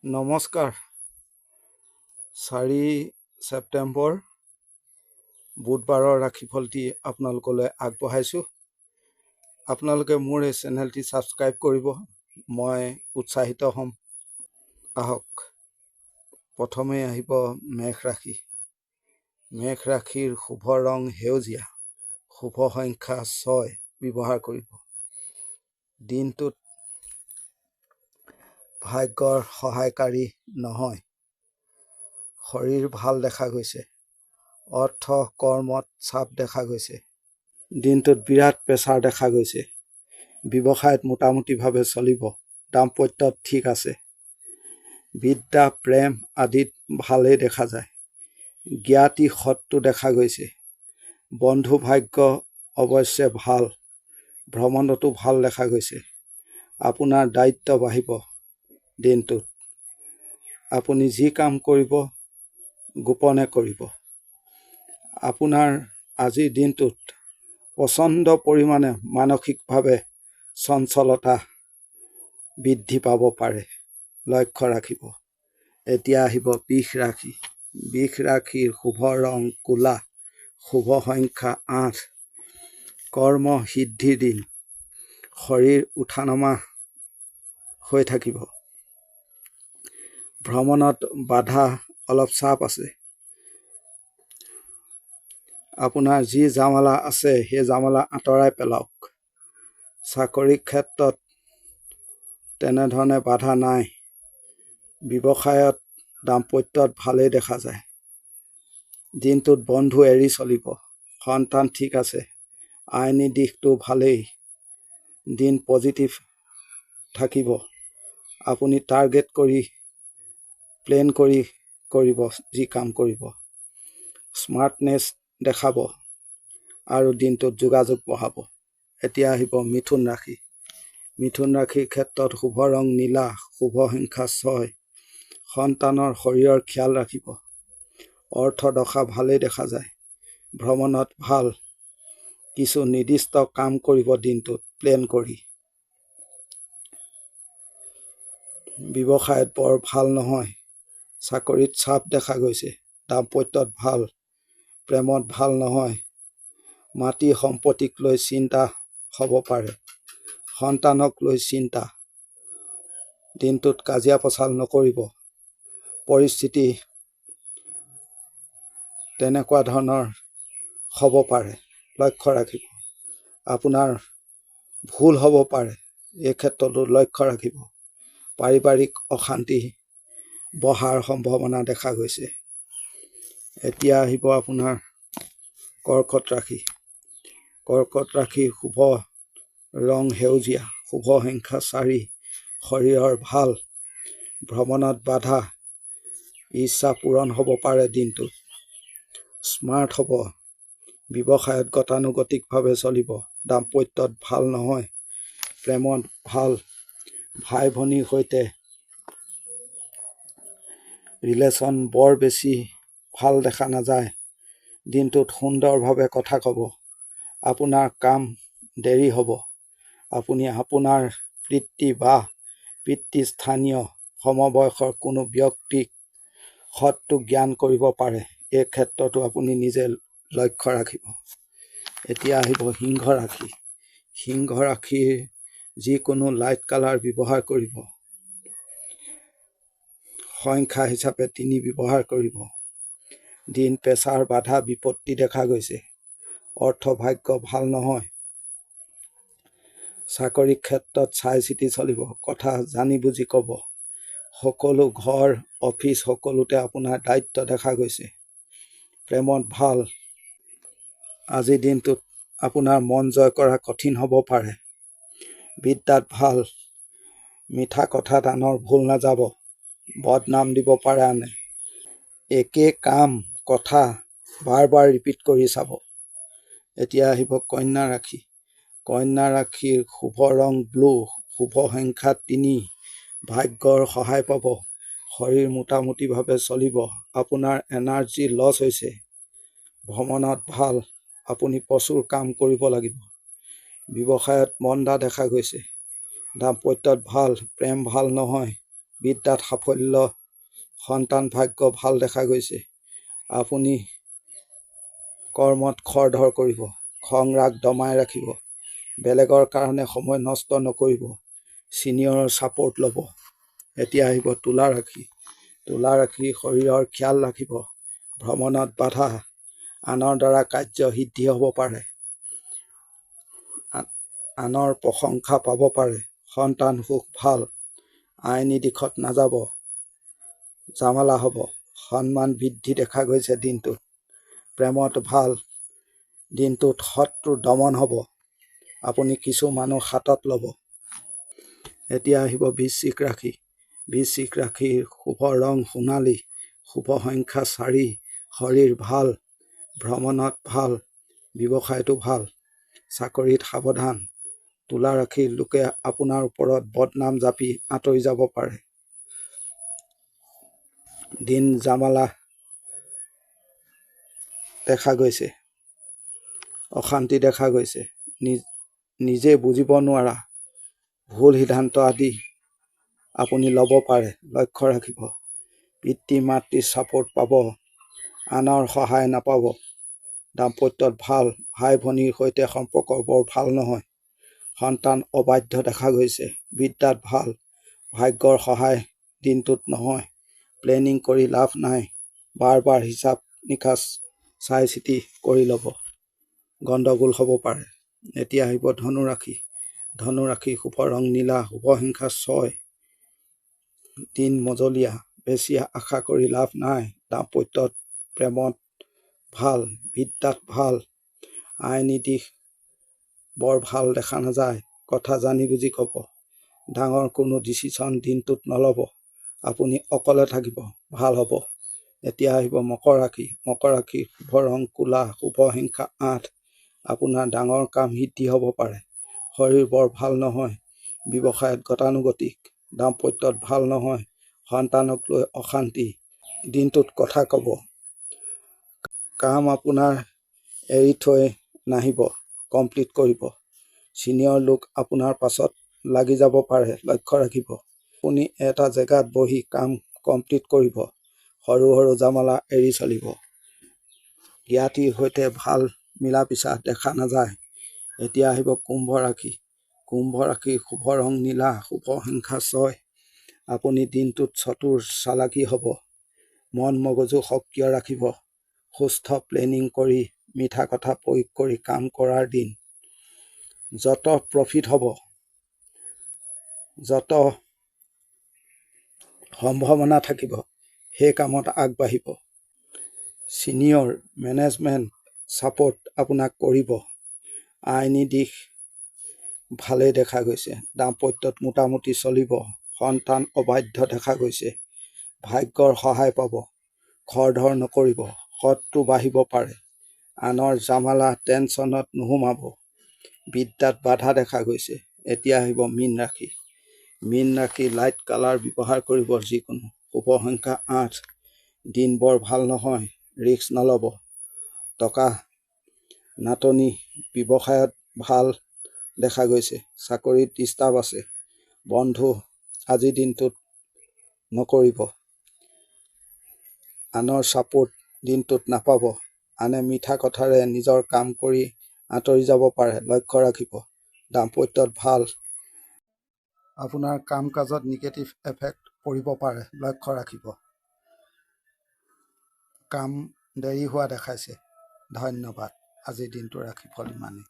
নমস্কাৰ। 4 ছেপ্টেম্বৰ বুধবাৰৰ ৰাশিফলটি আপোনালোকলৈ আগবঢ়াইছোঁ। আপোনালোকে মোৰ এই চেনেলটি ছাবস্ক্ৰাইব কৰিব, মই উৎসাহিত হ'ম। আহক, প্ৰথমে আহিব মেঘ ৰাশি। মেঘ ৰাশিৰ শুভ ৰং সেউজীয়া, শুভ সংখ্যা 6 ব্যৱহাৰ কৰিব। দিনটোত ভাগ্যৰ সহায়কাৰী নহয়। শৰীৰ ভাল দেখা গৈছে। অৰ্থ কৰ্মত চাপ দেখা গৈছে। দিনটোত বিৰাট প্ৰেছাৰ দেখা গৈছে। ব্যৱসায়ত মোটামুটিভাৱে চলিব। দাম্পত্যত ঠিক আছে। বিদ্যা প্ৰেম আদিত ভালেই দেখা যায়। জ্ঞাতি শত্ৰু দেখা গৈছে। বন্ধু ভাগ্য অৱশ্যে ভাল। ভ্ৰমণতো ভাল দেখা গৈছে। আপোনাৰ দায়িত্ব বাঢ়িব। দিনটোত আপুনি যি কাম কৰিব গোপনে কৰিব। আপোনাৰ আজিৰ দিনটোত প্ৰচণ্ড পৰিমাণে মানসিকভাৱে চঞ্চলতা বৃদ্ধি পাব পাৰে, লক্ষ্য ৰাখিব। এতিয়া আহিব বৃষ ৰাশি। বৃষ ৰাশিৰ শুভ ৰং ক'লা, শুভ সংখ্যা 8, কৰ্ম সিদ্ধিৰ দিন। শৰীৰ উঠা-নমা হৈ থাকিব। ভ্ৰমণত বাধা অলপ চাপ আছে। আপোনাৰ যি জামালা আছে সেই জামালা আঁতৰাই পেলাওক। চাকৰি ক্ষেত্ৰত তেনেধৰণে বাধা নাই। ব্যৱসায়ত দাম্পত্যত ভালেই দেখা যায়। দিনটোত বন্ধু এৰি চলিব। সন্তান ঠিক আছে। আইনী দিশটো ভালেই। দিন পজিটিভ থাকিব। আপুনি টাৰ্গেট কৰি প্লেন কৰি কৰিব যি কাম কৰিব। স্মাৰ্টনেছ দেখাব আৰু দিনটোত যোগাযোগ বঢ়াব। এতিয়া আহিব মিথুন ৰাশি। মিথুন ৰাশিৰ ক্ষেত্ৰত শুভ ৰং নীলা, শুভ সংখ্যা 6, সন্তানৰ শৰীৰৰ খিয়াল ৰাখিব। অৰ্থ দশা ভালেই দেখা যায়। ভ্ৰমণত ভাল। কিছু নিৰ্দিষ্ট কাম কৰিব দিনটোত প্লেন কৰি। ব্যৱসায়ত বৰ ভাল নহয়। চাকৰিত চাপ দেখা গৈছে। দাম্পত্যত ভাল। প্ৰেমত ভাল নহয়। মাটি সম্পত্তিক লৈ চিন্তা হ'ব পাৰে। সন্তানক লৈ চিন্তা। দিনটোত কাজিয়া পচাল নকৰিব। পৰিস্থিতি তেনেকুৱা ধৰণৰ হ'ব পাৰে, লক্ষ্য ৰাখিব। আপোনাৰ ভুল হ'ব পাৰে, এই ক্ষেত্ৰতো লক্ষ্য ৰাখিব। পাৰিবাৰিক অশান্তি বহাৰ সম্ভাৱনা দেখা গৈছে। এতিয়া আহিব আপোনাৰ কৰ্কট ৰাশি। কৰ্কট ৰাশিৰ শুভ ৰং সেউজীয়া, শুভ সংখ্যা 4, শৰীৰৰ ভাল। ভ্ৰমণত বাধা। ইচ্ছা পূৰণ হ'ব পাৰে দিনটোত। স্মাৰ্ট হ'ব। ব্যৱসায়ত গতানুগতিকভাৱে চলিব। দাম্পত্যত ভাল নহয়। প্ৰেমত ভাল। ভাই ভনীৰ সৈতে ৰিলেশ্যন বৰ বেছি ভাল দেখা নাযায়। দিনটোত সুন্দৰভাৱে কথা ক'ব। আপোনাৰ কাম দেৰি হ'ব। আপুনি আপোনাৰ পিতৃ বা পিতৃস্থানীয় সমবয়সৰ কোনো ব্যক্তিক সৎটো জ্ঞান কৰিব পাৰে। এই ক্ষেত্ৰতো আপুনি নিজে লক্ষ্য ৰাখিব। এতিয়া আহিব সিংহ ৰাশি। সিংহ ৰাশিৰ যিকোনো লাইট কালাৰ ব্যৱহাৰ কৰিব। সংখ্যা হিচাপে 3 ব্যৱহাৰ কৰিব। দিন প্ৰেছাৰ বাধা বিপত্তি দেখা গৈছে। অৰ্থ ভাগ্য ভাল নহয়। চাকৰি ক্ষেত্ৰত চাই চিতি চলিব। কথা জানি বুজি ক'ব। সকলো ঘৰ অফিচ সকলোতে আপোনাৰ দায়িত্ব দেখা গৈছে। প্ৰেমত ভাল। আজিৰ দিনটোত আপোনাৰ মন জয় কৰা কঠিন হ'ব পাৰে। বিদ্যাত ভাল। মিঠা কথাত আনৰ ভুল নাযাব। বদনাম দিব পাৰে আনে। একে কাম কথা বাৰ বাৰ ৰিপিট কৰি চাব। এতিয়া আহিব কন্যা ৰাশি। কন্যা ৰাশিৰ শুভ ৰং ব্লু, শুভ সংখ্যা 3, ভাগ্যৰ সহায় পাব। শৰীৰ মোটামুটিভাৱে চলিব। আপোনাৰ এনাৰ্জি লছ হৈছে। ভ্ৰমণত ভাল। আপুনি প্ৰচুৰ কাম কৰিব লাগিব। ব্যৱসায়ত মন্দা দেখা গৈছে। দাম্পত্যত ভাল। প্ৰেম ভাল নহয়। বিদ্যাত সাফল্য, সন্তান ভাগ্য ভাল দেখা গৈছে। আপুনি কৰ্মত খৰধৰ কৰিব, খং ৰাগ দমাই ৰাখিব, বেলেগৰ কাৰণে সময় নষ্ট নকৰিব, ছিনিয়ৰৰ ছাপোৰ্ট ল'ব। এতিয়া আহিব তুলা ৰাশি। তুলা ৰাশি শৰীৰৰ খিয়াল ৰাখিব, ভ্ৰমণত বাধা, আনৰ দ্বাৰা কাৰ্য সিদ্ধি হ'ব পাৰে, আনৰ প্ৰশংসা পাব পাৰে, সন্তান সুখ ভাল, আইনী দিশত নাযাব, জামালা হ'ব, সন্মান বৃদ্ধি দেখা গৈছে দিনটোত, প্ৰেমত ভাল, দিনটোত শত্ৰু দমন হ'ব, আপুনি কিছু মানুহ হাতত ল'ব। এতিয়া আহিব বৃশ্চিক ৰাশি। বৃশ্চিক ৰাশিৰ শুভ ৰং সোণালী, শুভ সংখ্যা 4, শৰীৰ ভাল, ভ্ৰমণত ভাল, ব্যৱসায়টো ভাল, চাকৰিত সাৱধান। তুলা ৰাশিৰ লোকে আপোনাৰ ওপৰত বদনাম জাপি আঁতৰি যাব পাৰে। দিন জামালা দেখা গৈছে, অশান্তি দেখা গৈছে, নিজে বুজিব নোৱাৰা ভুল সিদ্ধান্ত আদি আপুনি ল'ব পাৰে, লক্ষ্য ৰাখিব। পিতৃ মাতৃৰ ছাপোৰ্ট পাব, আনৰ সহায় নাপাব। দাম্পত্যত ভাল, ভাই ভনীৰ সৈতে সম্পৰ্ক বৰ ভাল নহয়, সন্তান অবাধ্য দেখা গৈছে। বিদ্যাত ভাল, ভাগ্যৰ সহায় দিনটোত নহয়, প্লেনিং কৰি লাভ নাই, বাৰ বাৰ হিচাপ নিকাচ চাই চিতি কৰি ল'ব, গণ্ডগোল হ'ব পাৰে। এতিয়া আহিব ধনু ৰাশি। ধনু ৰাশি শুভ ৰং নীলা, শুভ সংখ্যা 6, দিন মজলীয়া, বেছি আশা কৰি লাভ নাই। দাম্পত্যত প্ৰেমত ভাল, বিদ্যাত ভাল, আইনী দিশ বৰ ভাল দেখা নাযায়, কথা জানি বুজি ক'ব, ডাঙৰ কোনো ডিচিশ্যন দিনটোত নল'ব, আপুনি অকলে থাকিব, ভাল হ'ব। এতিয়া আহিব মকৰ ৰাশি। মকৰ ৰাশিৰ শুভ ৰং ক'লা, শুভ সংখ্যা 8, আপোনাৰ ডাঙৰ কাম সিদ্ধি হ'ব পাৰে, শৰীৰ বৰ ভাল নহয়, ব্যৱসায়ত গতানুগতিক, দাম্পত্যত ভাল নহয়, সন্তানক লৈ অশান্তি, দিনটোত কথা ক'ব, কাম আপোনাৰ এৰি থৈ নাহিব, কমপ্লিট কৰিব, ছিনিয়ৰ লোক আপোনাৰ পাছত লাগি যাব পাৰে, লক্ষ্য ৰাখিব। আপুনি এটা জেগাত বহি কাম কমপ্লিট কৰিব, সৰু সৰু জামালা এৰি চলিব, জ্ঞাতিৰ সৈতে ভাল মিলা পিছা দেখা নাযায়। এতিয়া আহিব কুম্ভ ৰাশি। কুম্ভ ৰাশিৰ শুভ ৰং নীলা, শুভ সংখ্যা 6, আপুনি দিনটোত চতুৰ চালাকি হ'ব, মন মগজু সক্ৰিয় ৰাখিব, সুস্থ প্লেনিং কৰি মিঠা কথা প্ৰয়োগ কৰি কাম কৰাৰ দিন, যত প্ৰফিট হ'ব, যত সম্ভাৱনা থাকিব, সেই কামত আগবাঢ়িব, ছিনিয়ৰ মেনেজমেণ্ট ছাপোৰ্ট আপোনাক কৰিব, আইনী দিশ ভালেই দেখা গৈছে, দাম্পত্যত মোটামুটি চলিব, সন্তান অবাধ্য দেখা গৈছে, ভাগ্যৰ সহায় পাব, খৰধৰ নকৰিব, শত্ৰু বাঢ়িব পাৰে, আনৰ জামালা টেনচনত নোসোমাব, বিদ্যাত বাধা দেখা গৈছে। এতিয়া আহিব মীন ৰাশি। মীন ৰাশি লাইট কালাৰ ব্যৱহাৰ কৰিব যিকোনো, শুভ সংখ্যা 8, দিন বৰ ভাল নহয়, ৰিস্ক নল'ব, টকা নাটনি, ব্যৱসায়ত ভাল দেখা গৈছে, চাকৰিত ডিষ্টাৰ্ব আছে, বন্ধু আজিৰ দিনটোত নকৰিব, আনৰ ছাপোৰ্ট দিনটোত নাপাব, আনে মিঠা কথাৰে নিজৰ কাম কৰি আঁতৰি যাব পাৰে, লক্ষ্য ৰাখিব। দাম্পত্যত ভাল, আপোনাৰ কাম কাজত নিগেটিভ এফেক্ট পৰিব পাৰে, লক্ষ্য ৰাখিব, কাম দেৰি হোৱা দেখাইছে। ধন্যবাদ। আজিৰ দিনটো ৰাশিফল ইমানেই।